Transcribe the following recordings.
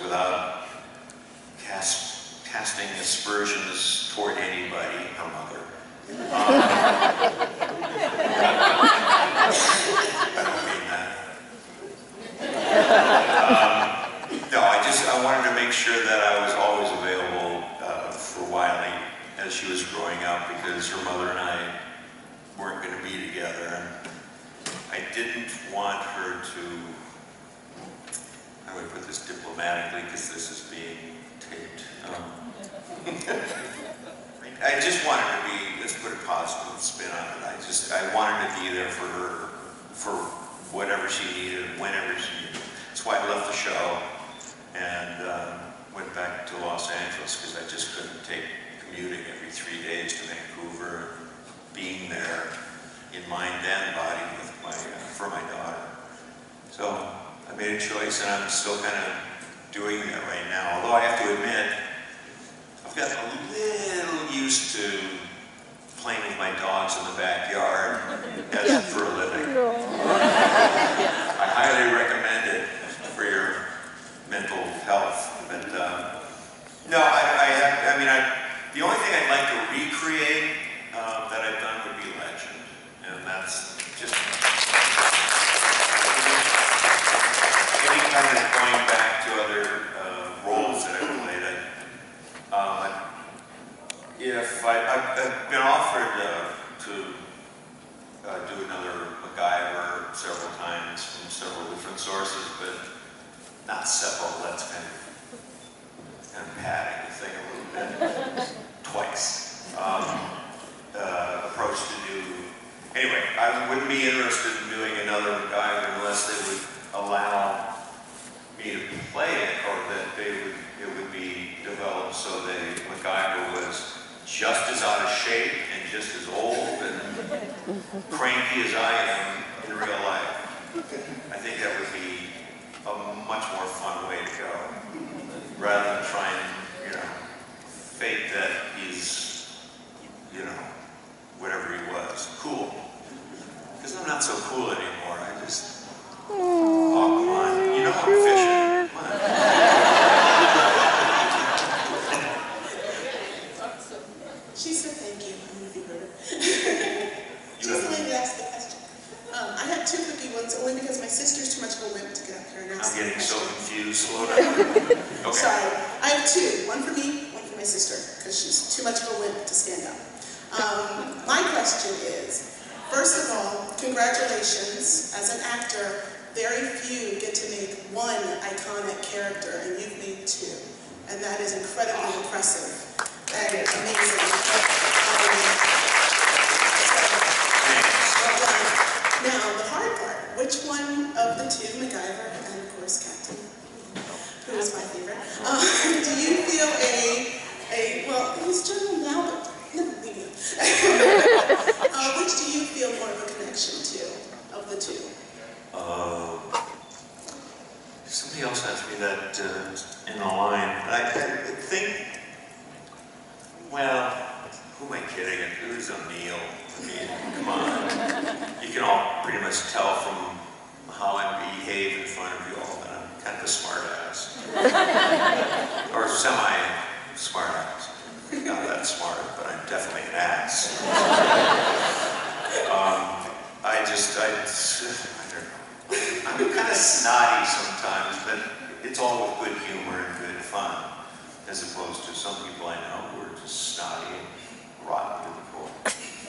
without casting aspersions toward anybody, her mother. I don't mean that. No, I wanted to make sure that I was always available for Wiley as she was growing up, because her mother and I weren't going to be together. And I didn't want her to, how do I put this diplomatically, because this is being taped. I just wanted to be, let's put a positive spin on it. I wanted to be there for her, for whatever she needed, whenever she needed. That's why I left the show and went back to Los Angeles, because I just couldn't take commuting every 3 days to Vancouver, and being there in mind and body with for my daughter. So I made a choice, and I'm still kind of doing that right now. Although I have to admit, I've gotten a little used to playing with my dogs in the backyard for a living. I highly recommend it for your mental health. But no, the only thing I'd like to recreate that I've done would be Legend, and that's just any kind of going back to other roles that I've played. I've been offered to do another MacGyver several times from several different sources, but not several. That's kind of padding the thing a little bit. Twice. Approach to do. Anyway, I wouldn't be interested in doing another MacGyver unless they would allow me to play it, or that it would be developed so that MacGyver was just as out of shape and just as old and cranky as I am in real life. I think that would be a much more fun way to go, rather than try and, fake that he's, whatever he was, cool. Because I'm not so cool anymore. I just, oh, come on, I'm fishing. Come on. She said thank you. I don't know if you heard her. She's the lady that asked the question. I have 2 cookie ones, only because my sister's too much of a wimp to get up here and ask. I'm getting so confused. Slow down. Okay. Sorry. I have 2. One for me, one for my sister, because she's too much of a wimp to stand up. My question is, first of all, congratulations. As an actor, very few get to make one iconic character, and you've made 2. And that is incredibly impressive and amazing. Now, the hard part, which one of the 2, MacGyver and of course Captain, who is my favorite, do you feel well, he's General now, but never leave him. Which do you feel more of a connection to, of the 2? Somebody else asked me that in the line. I think, well, who am I kidding? Who's O'Neill? I mean, come on. You can all pretty much tell from how I behave in front of you all that I'm kind of a smart ass. Or semi-smart ass. Not that smart, but I'm definitely an ass. I don't know. I'm kind of snotty sometimes, but it's all with good humor and good fun, as opposed to some people I know who are just snotty and rotten to the core. I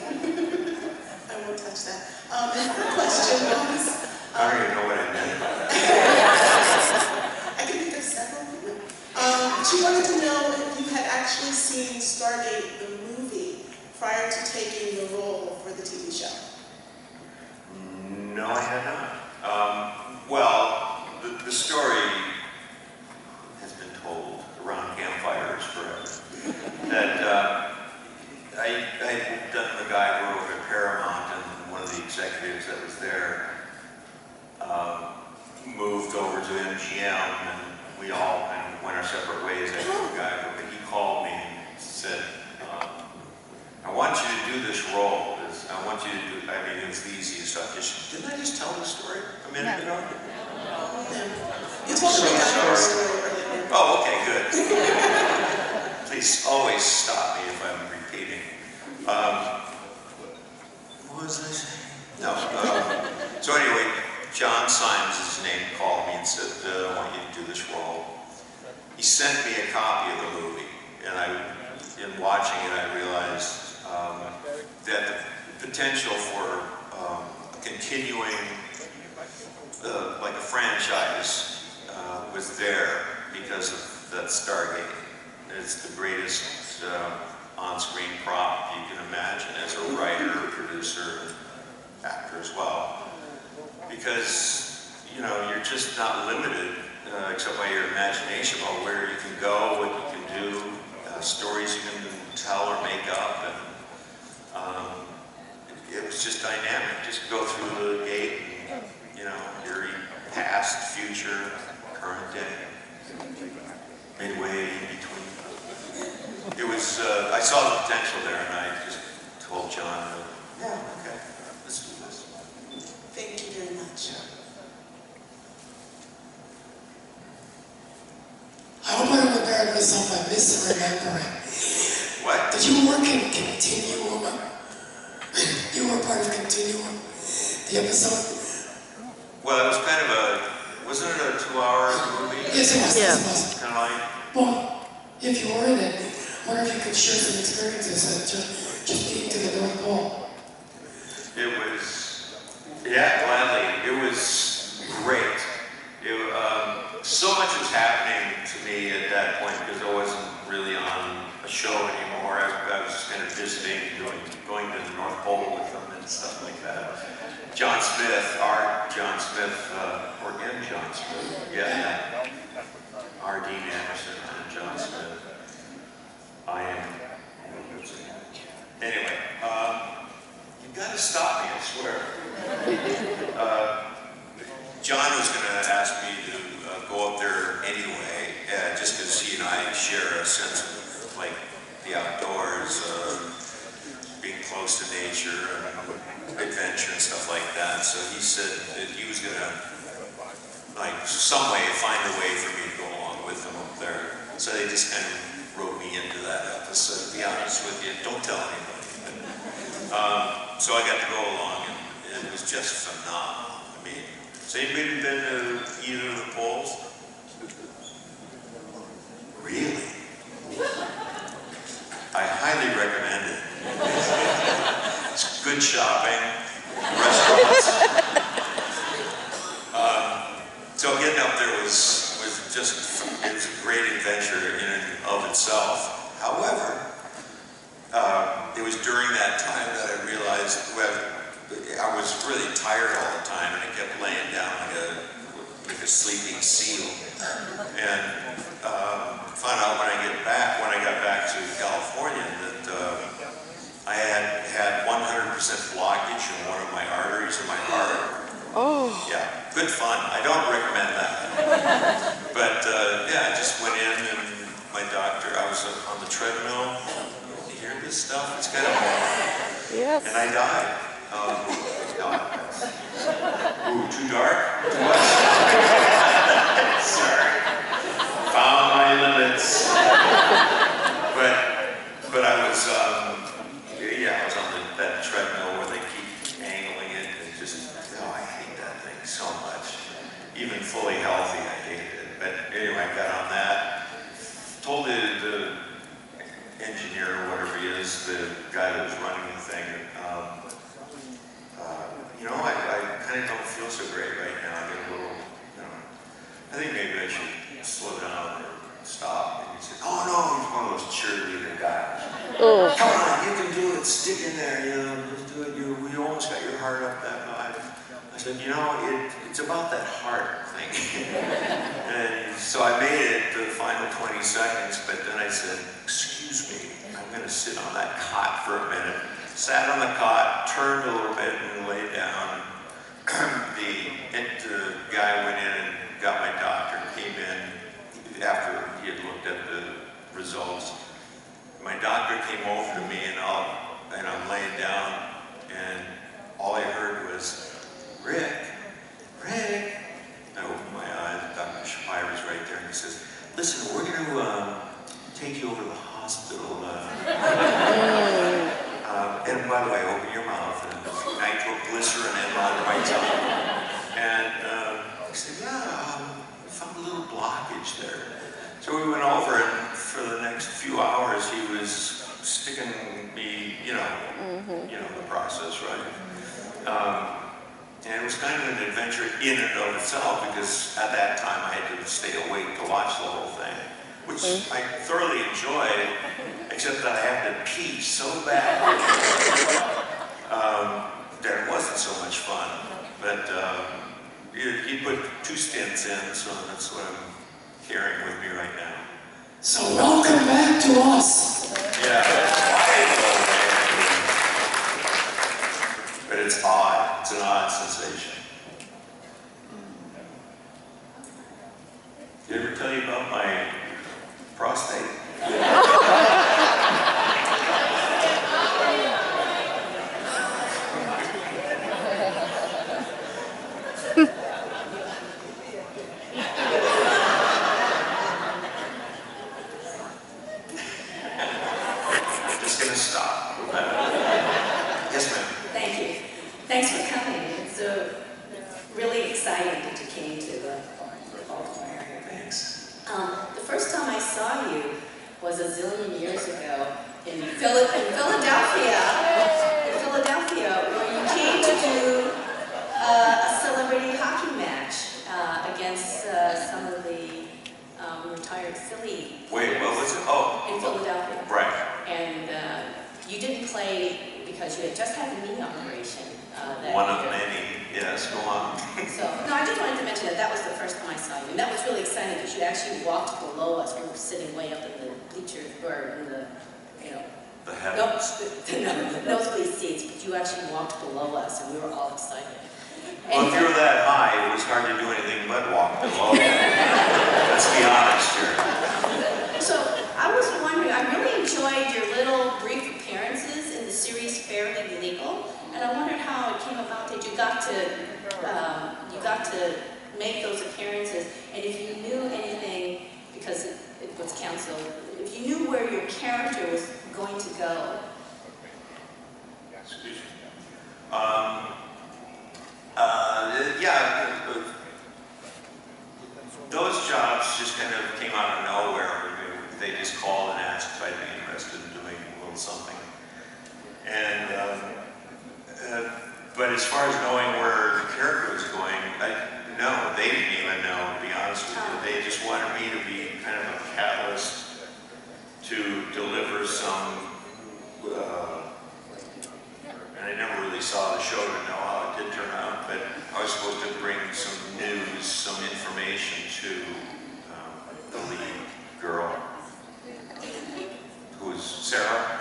won't touch that. And her question was... I don't even know what I meant by that. I can think of several. She wanted to know if you had actually seen Stargate, the movie, prior to taking the role for the TV show. No, I had not. Well, the story has been told around campfires forever. That I'd done MacGyver over at Paramount, and one of the executives that was there moved over to MGM, and we all kind of went our separate ways after MacGyver. But he called me and said, I want you to do this role. I want you to do, it was the easiest audition. Didn't I just tell the story a minute ago? You told me about the story earlier. Oh, okay, good. Please always stop me if I'm repeating. What was I saying? No. So anyway, John Symes, his name, called me and said, I want you to do this role. He sent me a copy of the movie, and in watching it, I realized that the potential for continuing like a franchise was there because of that Stargate. It's the greatest on-screen prop you can imagine as a writer, producer, actor as well. Because, you know, you're just not limited except by your imagination about where you can go, what you can do, stories you can tell or make up, and it was just dynamic. Just go through the gate, and, you know, your past, future, current day, midway in between. It was, I saw the potential there, and I just told John, yeah, okay, let's do this. Thank you very much. Yeah. I hope I don't embarrass myself by misremembering. What? Did you work in Continuum? You were part of Continuum, the episode? Well, it was kind of a, wasn't it a 2-hour movie? Yes, it was. Yeah. Yes, it was. Kind of like, Well, if you were in it, I wonder if you could share some experiences of just getting to the North Pole. it was, yeah, gladly. It was great. So much was happening to me at that point because I wasn't really on a show anymore. I was kind of visiting, going to the North Pole with them and stuff like that. John Smith, John Smith, yeah. R. Dean Anderson and John Smith. I am. Anyway, you gotta stop me, I swear. John was gonna ask me to go up there anyway, just because he and I share a sense of like the outdoors, being close to nature and adventure and stuff like that. So he said that he was gonna, like, some way find a way for me to go along with him up there. So they just kind of wrote me into that episode. To be honest with you, don't tell anybody. But, so I got to go along, and it was just phenomenal. I mean, has anybody been to either of the poles? Really? I highly recommend it. It's good shopping, restaurants. So getting up there was just, it was a great adventure in and of itself. However, it was during that time that I realized, well, I was really tired all the time, and I kept laying down like a sleeping seal. And found out when I got back to California that I had 100% blockage in one of my arteries in my heart. Oh. Yeah, good fun. I don't recommend that. But yeah, I just went in, and my doctor, I was on the treadmill. You hear this stuff? It's kind of boring. Yes. And I died. Ooh, too dark? Too much? Sorry. Found my limits. But I was, yeah, I was on that treadmill where they keep angling it. And just, oh, I hate that thing so much. Even fully healthy, I hated it. But anyway, I got on that. Told the engineer or whatever he is, the guy that was running the thing, you know, I kind of don't feel so great right now. I get a little, you know, I think maybe I should slow down or stop. And he said, oh no, he's one of those cheerleader guys. Oh. Come on, you can do it, stick in there, you know, just do it. You almost got your heart up that high. I said, you know, it's about that heart thing. And so I made it to the final 20 seconds, but then I said, excuse me, I'm going to sit on that cot for a minute. Sat on the cot, turned a little bit, and lay down. The guy went in and got my doctor, came in after he had looked at the results. My doctor came over to me, and I'm laying down, and all I heard was, Rick. I opened my eyes, Dr. Shapiro was right there, and he says, listen, we're going to take you over to the hospital. And by the way, open your mouth and nitroglycerin and on my tongue. And I said, yeah, I found a little blockage there. So we went over, and for the next few hours, he was sticking me, you know the process, right? And it was kind of an adventure in and of itself, because at that time I had to stay awake to watch the whole thing, which I thoroughly enjoyed, except that I had to pee so bad that it wasn't so much fun. But he put 2 stints in, so that's what I'm carrying with me right now. So welcome back to us. Yeah. But it's odd. It's an odd sensation. Did I ever tell you about my prostate? Just gonna stop. Yes, ma'am. Thank you. Thanks for coming. It's really exciting that you came to the Baltimore area. Thanks. The first time I saw you was a zillion years ago in Philadelphia, where you came to do a celebrity hockey match against some of the retired Philly. Wait, what was it? Oh. In Philadelphia. Right. And you didn't play because you had just had a knee operation. One of many. Yes, go on. So, no, I just wanted to mention that that was the first time I saw you. And that was really exciting because you actually walked below us. We were sitting way up in the bleachers, or in the, The heavens. the nosebleed seats, but you actually walked below us and we were all excited. Well, if you were that high, it was hard to do anything but walk below you. Let's be honest here. So, I was wondering, I really enjoyed your little brief appearances in the series Fairly Legal, and I wondered how it came about that you got to make those appearances, and if you knew anything, because it was canceled, if you knew where your character was going to go. Excuse me. Those jobs just kind of came out of nowhere. They just called and asked if I'd be interested in doing a little something. And, but as far as knowing where the character was going, no, they didn't even know, to be honest with you. They just wanted me to be kind of a catalyst to deliver some, and I never really saw the show to know how it did turn out, but I was supposed to bring some news, some information to the lead girl, who was Sarah.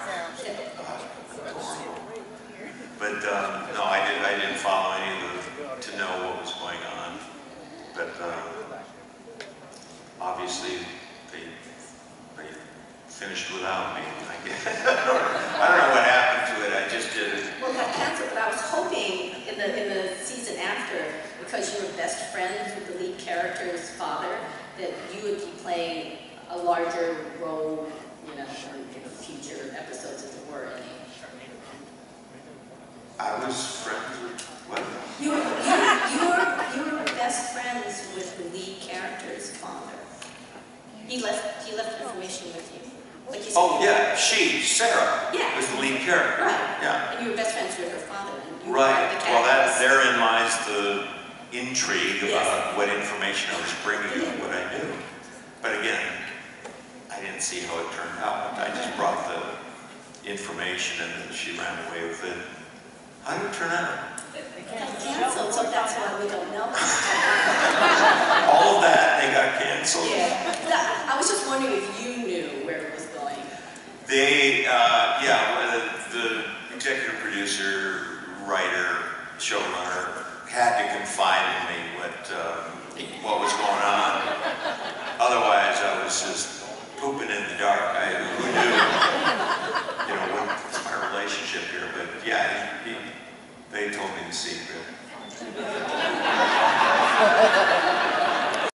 But no, I didn't follow any of to know what was going on. But obviously they finished without me. I don't know what happened to it. I just did it. Well, it got canceled, but I was hoping in the season after, because you were best friends with the lead character's father, that you would be playing a larger role, in future episodes, if there were any. I was friends with what? You were best friends with the lead character's father. He left information with you. Like you said, Oh yeah, Sarah, yeah, was the lead character. Right. Yeah. And you were best friends with her father. And you Right. were the Well, catalyst. therein lies the intrigue Yes. about what information I was bringing and what I knew. But again, I didn't see how it turned out. I just brought the information and then she ran away with it. How did it turn out? It got canceled, so that's why we don't know. All of that, they got canceled. Yeah. I was just wondering if you knew where it was going. They, the executive producer, writer, showrunner had to confide in me what was going on.